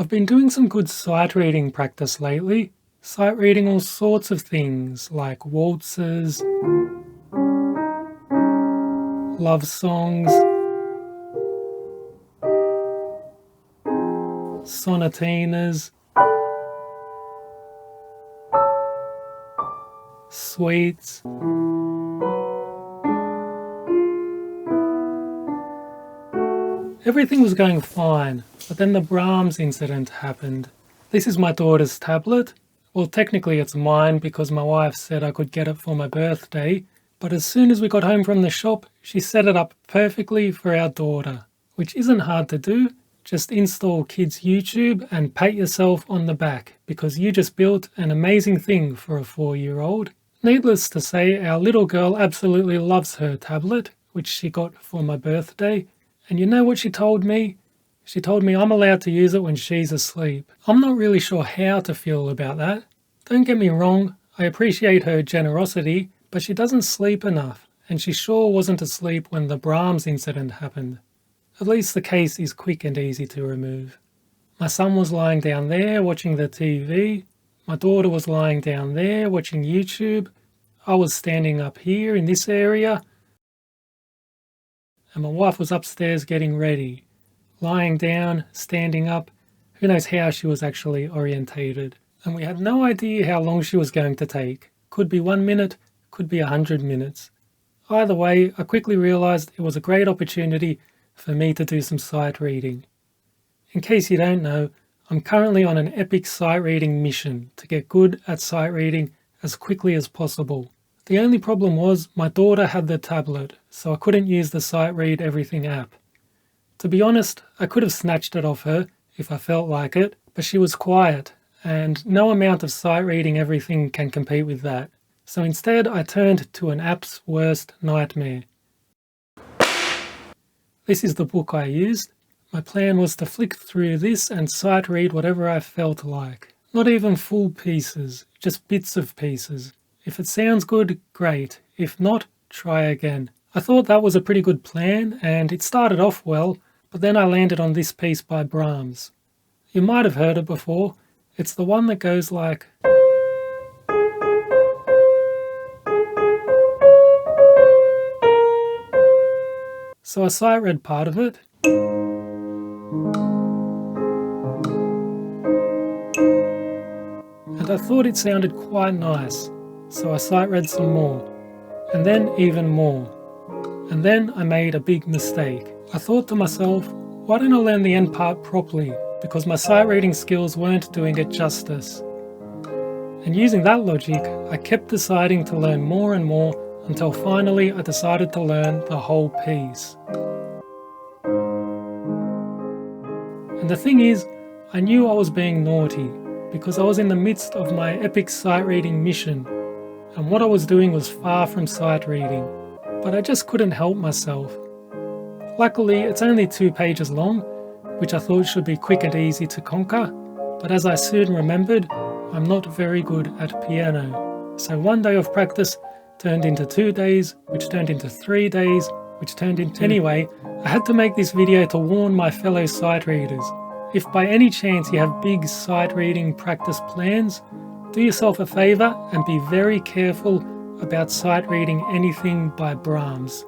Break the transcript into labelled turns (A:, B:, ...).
A: I've been doing some good sight reading practice lately. Sight reading all sorts of things like waltzes, love songs, sonatinas, suites. Everything was going fine, but then the Brahms incident happened. This is my daughter's tablet. Well, technically it's mine because my wife said I could get it for my birthday, but as soon as we got home from the shop, she set it up perfectly for our daughter, which isn't hard to do. Just install kids' YouTube and pat yourself on the back because you just built an amazing thing for a 4-year-old. Needless to say, our little girl absolutely loves her tablet, which she got for my birthday. And you know what she told me? She told me I'm allowed to use it when she's asleep. I'm not really sure how to feel about that. Don't get me wrong, I appreciate her generosity, but she doesn't sleep enough, and she sure wasn't asleep when the Brahms incident happened. At least the case is quick and easy to remove. My son was lying down there watching the TV. My daughter was lying down there watching YouTube. I was standing up here in this area. And my wife was upstairs getting ready. Lying down, standing up. Who knows how she was actually orientated. And we had no idea how long she was going to take. Could be 1 minute, could be 100 minutes. Either way, I quickly realized it was a great opportunity for me to do some sight reading. In case you don't know, I'm currently on an epic sight reading mission to get good at sight reading as quickly as possible. The only problem was my daughter had the tablet, so I couldn't use the Sight Read Everything app. To be honest, I could have snatched it off her if I felt like it, but she was quiet, and no amount of sight reading everything can compete with that. So instead I turned to an app's worst nightmare. This is the book I used. My plan was to flick through this and sight read whatever I felt like. Not even full pieces, just bits of pieces. If it sounds good, great. If not, try again. I thought that was a pretty good plan, and it started off well, but then I landed on this piece by Brahms. You might have heard it before. It's the one that goes like... So I sight read part of it. And I thought it sounded quite nice. So I sight read some more, and then even more. And then I made a big mistake. I thought to myself, why don't I learn the end part properly? Because my sight reading skills weren't doing it justice. And using that logic, I kept deciding to learn more and more until finally I decided to learn the whole piece. And the thing is, I knew I was being naughty because I was in the midst of my epic sight reading mission. And what I was doing was far from sight reading, but I just couldn't help myself. Luckily, it's only 2 pages long, which I thought should be quick and easy to conquer, but as I soon remembered, I'm not very good at piano. So 1 day of practice turned into 2 days, which turned into 3 days, which turned into... Anyway, I had to make this video to warn my fellow sight readers. If by any chance you have big sight reading practice plans, do yourself a favour and be very careful about sight reading anything by Brahms.